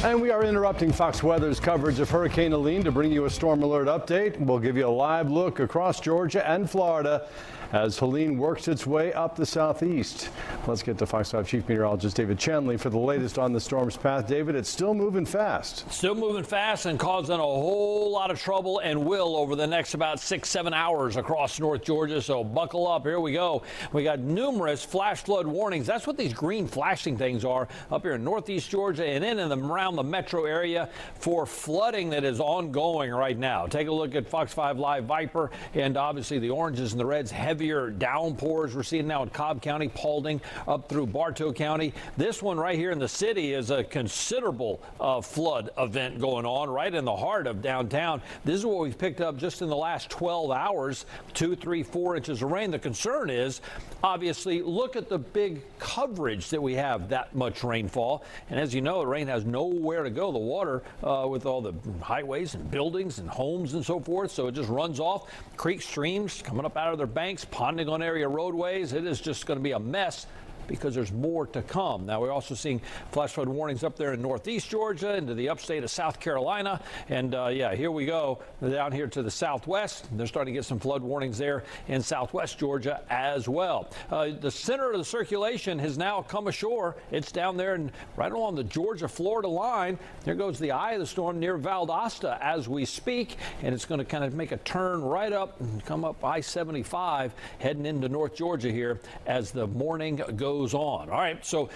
And we are interrupting Fox Weather's coverage of Hurricane Helene to bring you a storm alert update. We'll give you a live look across Georgia and Florida as Helene works its way up the southeast. Let's get to Fox 5 Chief Meteorologist David Chandley for the latest on the storm's path. David, it's still moving fast. Still moving fast and causing a whole lot of trouble and will over the next about 6-7 hours across North Georgia. So buckle up. Here we go. We got numerous flash flood warnings. That's what these green flashing things are up here in northeast Georgia and in and around the metro area for flooding that is ongoing right now. Take a look at Fox 5 Live Viper, and obviously the oranges and the reds, heavier downpours we're seeing now in Cobb County, Paulding, up through Bartow County. This one right here in the city is a considerable flood event going on right in the heart of downtown. This is what we've picked up just in the last 12 hours, 2, 3, 4 inches of rain. The concern is, obviously, look at the big coverage that we have, that much rainfall. And as you know, the rain has nowhere to go. The water with all the highways and buildings and homes and so forth. So it just runs off. Creek streams coming up out of their banks, ponding on area roadways. It is just going to be a mess because there's more to come. Now, we're also seeing flash flood warnings up there in northeast Georgia into the upstate of South Carolina. And yeah, here we go down here to the southwest. They're starting to get some flood warnings there in southwest Georgia as well. The center of the circulation has now come ashore. It's down there and right along the Georgia-Florida line. There goes the eye of the storm near Valdosta as we speak. And it's going to kind of make a turn right up and come up I-75 heading into North Georgia here as the morning goes on. All right, so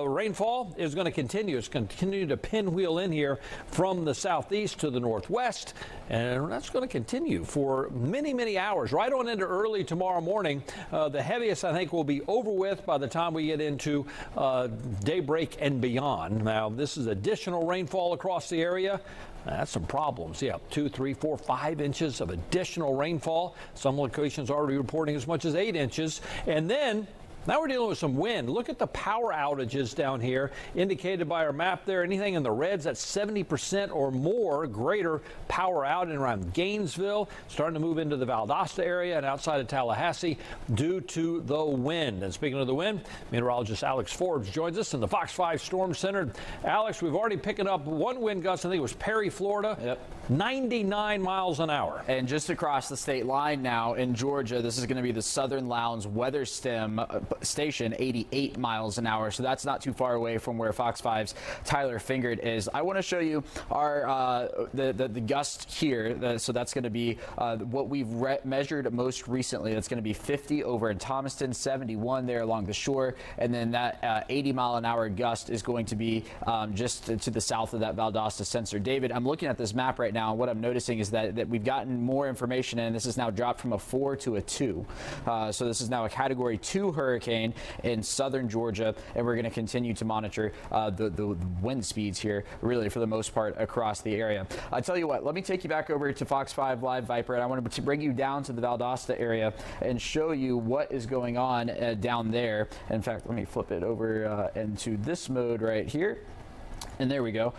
rainfall is going to continue. It's going to continue to pinwheel in here from the southeast to the northwest, and that's going to continue for many, many hours, right on into early tomorrow morning. The heaviest, I think, will be over with by the time we get into daybreak and beyond. Now, this is additional rainfall across the area. That's some problems. Yeah, 2, 3, 4, 5 inches of additional rainfall. Some locations already reporting as much as 8 inches. And then now we're dealing with some wind. Look at the power outages down here indicated by our map there. Anything in the reds, that's 70% or more greater power out in around Gainesville, starting to move into the Valdosta area and outside of Tallahassee due to the wind. And speaking of the wind, meteorologist Alex Forbes joins us in the Fox 5 Storm Center. Alex, we've already picking up one wind gust. I think it was Perry, Florida. Yep. 99 miles an hour. And just across the state line now in Georgia, this is going to be the Southern Lowndes Weather Station, 88 miles an hour. So that's not too far away from where Fox 5's Tyler Fingert is. I want to show you our the gust here. So that's going to be what we've measured most recently. That's going to be 50 over in Thomaston, 71 there along the shore. And then that 80 mile an hour gust is going to be just to the south of that Valdosta sensor. David, I'm looking at this map right now. And what I'm noticing is that we've gotten more information, and this is now dropped from a 4 to a 2. So this is now a Category 2 hurricane in southern Georgia, and we're going to continue to monitor the wind speeds here, really, for the most part, across the area. I tell you what, let me take you back over to Fox 5 Live Viper, and I want to bring you down to the Valdosta area and show you what is going on down there. In fact, let me flip it over into this mode right here. And there we go.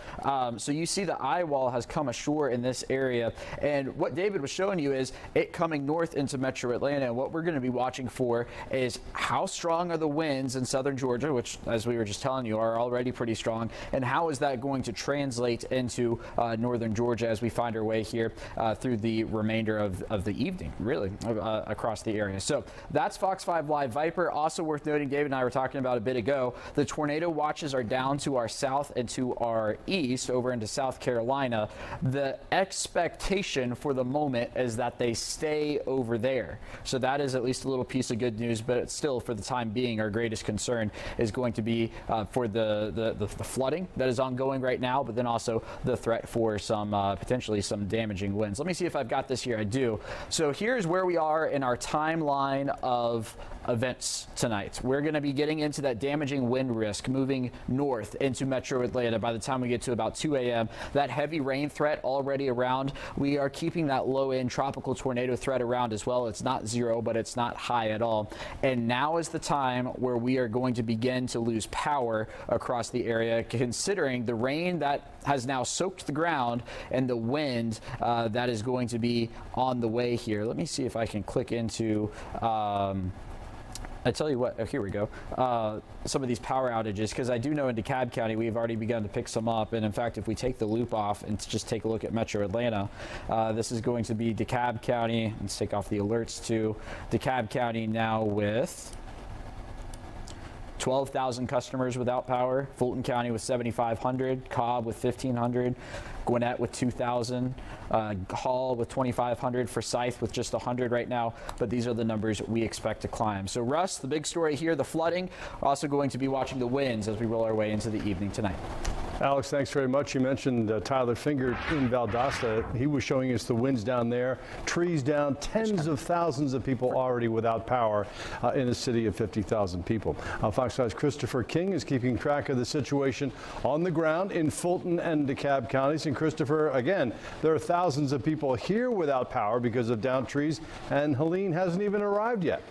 So you see the eye wall has come ashore in this area. And what David was showing you is it coming north into metro Atlanta. And what we're going to be watching for is how strong are the winds in southern Georgia, which, as we were just telling you, are already pretty strong. And how is that going to translate into northern Georgia as we find our way here through the remainder of the evening, really, across the area. So that's Fox 5 Live Viper. Also worth noting, David and I were talking about a bit ago, the tornado watches are down to our south and to our east over into South Carolina. The expectation for the moment is that they stay over there. So that is at least a little piece of good news, but still, for the time being, our greatest concern is going to be for the flooding that is ongoing right now, but then also the threat for some potentially some damaging winds. Let me see if I've got this here. I do. So here's where we are in our timeline of events tonight. We're going to be getting into that damaging wind risk moving north into metro Atlanta by the time we get to about 2 a.m. That heavy rain threat already around. We are keeping that low end tropical tornado threat around as well. It's not zero, but it's not high at all. And now is the time where we are going to begin to lose power across the area, considering the rain that has now soaked the ground and the wind that is going to be on the way here. Let me see if I can click into I tell you what, here we go. Some of these power outages, because I do know in DeKalb County we've already begun to pick some up. And in fact, if we take the loop off and just take a look at Metro Atlanta, this is going to be DeKalb County. Let's take off the alerts to DeKalb County now with 12,000 customers without power. Fulton County with 7,500, Cobb with 1,500, Gwinnett with 2,000, Hall with 2,500, Forsyth with just 100 right now. But these are the numbers we expect to climb. So Russ, the big story here, the flooding. We're also going to be watching the winds as we roll our way into the evening tonight. Alex, thanks very much. You mentioned Tyler Fingert in Valdosta. He was showing us the winds down there, trees down, tens of thousands of people already without power in a city of 50,000 people. Fox 5's Christopher King is keeping track of the situation on the ground in Fulton and DeKalb counties. And Christopher, again, there are thousands of people here without power because of downed trees, and Helene hasn't even arrived yet.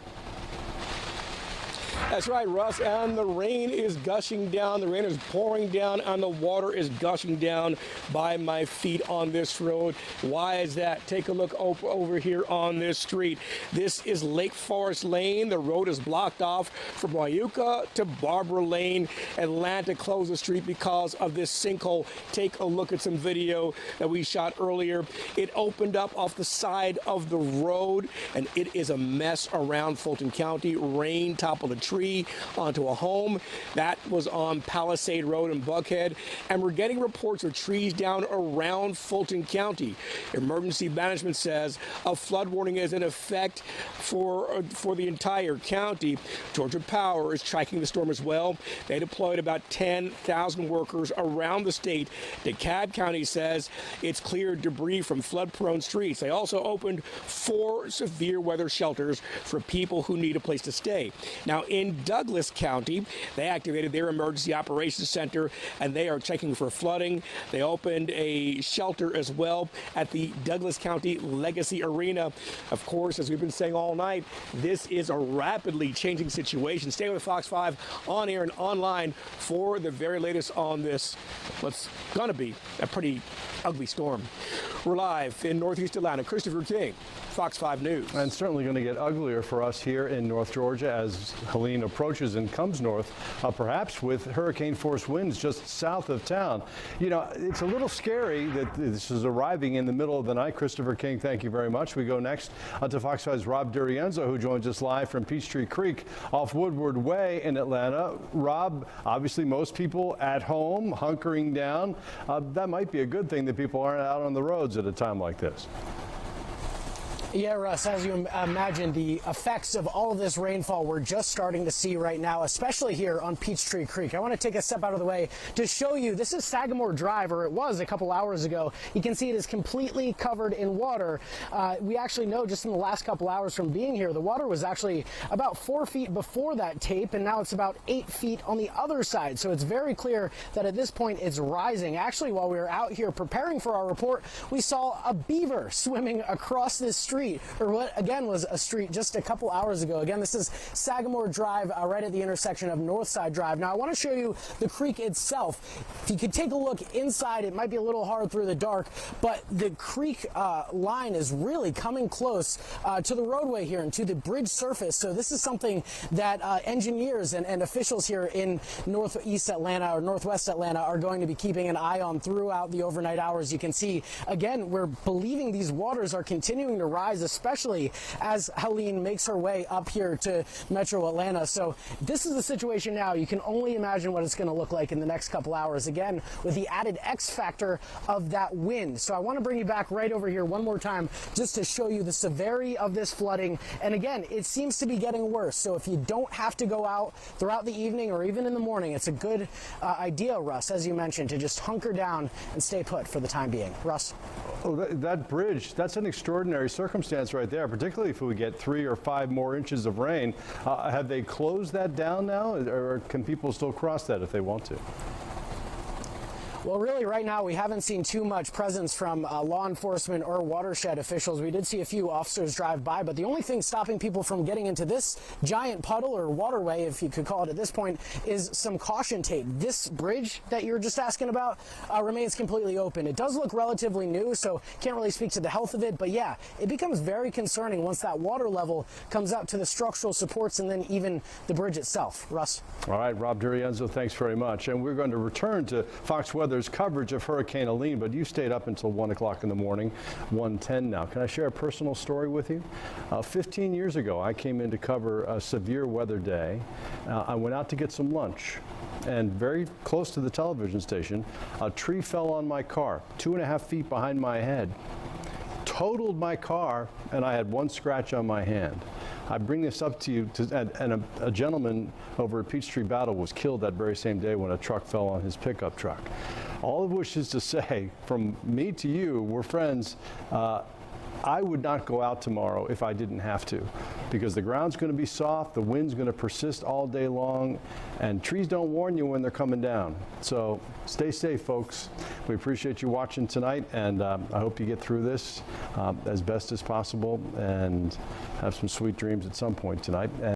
That's right, Russ, and the rain is gushing down. The rain is pouring down, and the water is gushing down by my feet on this road. Why is that? Take a look over here on this street. This is Lake Forest Lane. The road is blocked off from Wyuka to Barbara Lane. Atlanta closed the street because of this sinkhole. Take a look at some video that we shot earlier. It opened up off the side of the road, and it is a mess around Fulton County. Rain toppled a tree onto a home. That was on Palisade Road in Buckhead. And we're getting reports of trees down around Fulton County. Emergency management says a flood warning is in effect for the entire county. Georgia Power is tracking the storm as well. They deployed about 10,000 workers around the state. DeKalb County says it's cleared debris from flood-prone streets. They also opened 4 severe weather shelters for people who need a place to stay. Now, in Douglas County, they activated their emergency operations center, and they are checking for flooding. They opened a shelter as well at the Douglas County Legacy Arena. Of course, as we've been saying all night, this is a rapidly changing situation. Stay with Fox 5 on air and online for the very latest on this, what's going to be a pretty ugly storm. We're live in Northeast Atlanta. Christopher King, Fox 5 News. And certainly going to get uglier for us here in North Georgia as Helene approaches and comes north, perhaps with hurricane force winds just south of town. You know, it's a little scary that this is arriving in the middle of the night. Christopher King, thank you very much. We go next to Fox 5's Rob Durienzo, who joins us live from Peachtree Creek off Woodward Way in Atlanta. Rob, obviously most people at home, hunkering down. That might be a good thing that people aren't out on the roads at a time like this. Yeah, Russ, as you imagine, the effects of all of this rainfall we're just starting to see right now, especially here on Peachtree Creek. I want to take a step out of the way to show you, this is Sagamore Drive, or it was a couple hours ago. You can see it is completely covered in water. We actually know just in the last couple hours from being here, the water was actually about 4 feet before that tape, and now it's about 8 feet on the other side. So it's very clear that at this point it's rising. Actually, while we were out here preparing for our report, we saw a beaver swimming across this street, or what again was a street just a couple hours ago. Again, this is Sagamore Drive, right at the intersection of Northside Drive. Now I want to show you the creek itself. If you could take a look inside, it might be a little hard through the dark, but the creek line is really coming close to the roadway here and to the bridge surface. So this is something that engineers and officials here in Northeast Atlanta or Northwest Atlanta are going to be keeping an eye on throughout the overnight hours. You can see, again, we're believing these waters are continuing to rise, especially as Helene makes her way up here to Metro Atlanta. So this is the situation now. You can only imagine what it's going to look like in the next couple hours, again, with the added X factor of that wind. So I want to bring you back right over here one more time just to show you the severity of this flooding. And again, it seems to be getting worse. So if you don't have to go out throughout the evening or even in the morning, it's a good idea, Russ, as you mentioned, to just hunker down and stay put for the time being. Russ? Oh, that bridge, that's an extraordinary circumstance right there, particularly if we get 3 or 5 more inches of rain. Have they closed that down now, or can people still cross that if they want to? Well, really, right now, we haven't seen too much presence from law enforcement or watershed officials. We did see a few officers drive by, but the only thing stopping people from getting into this giant puddle or waterway, if you could call it at this point, is some caution tape. This bridge that you were just asking about remains completely open. It does look relatively new, so can't really speak to the health of it, but yeah, it becomes very concerning once that water level comes up to the structural supports and then even the bridge itself. Russ. All right, Rob Durienzo, thanks very much. And we're going to return to Fox Weather's coverage of Hurricane Helene, but you stayed up until 1 o'clock in the morning, 1:10 now. Can I share a personal story with you? 15 years ago, I came in to cover a severe weather day. I went out to get some lunch, and very close to the television station, a tree fell on my car, 2.5 feet behind my head. Totaled my car, and I had one scratch on my hand. I bring this up to you, and a gentleman over at Peachtree Battle was killed that very same day when a truck fell on his pickup truck. All of which is to say, from me to you, we're friends. I would not go out tomorrow if I didn't have to, because the ground's going to be soft, the wind's going to persist all day long, and trees don't warn you when they're coming down. So stay safe, folks. We appreciate you watching tonight, and I hope you get through this as best as possible and have some sweet dreams at some point tonight.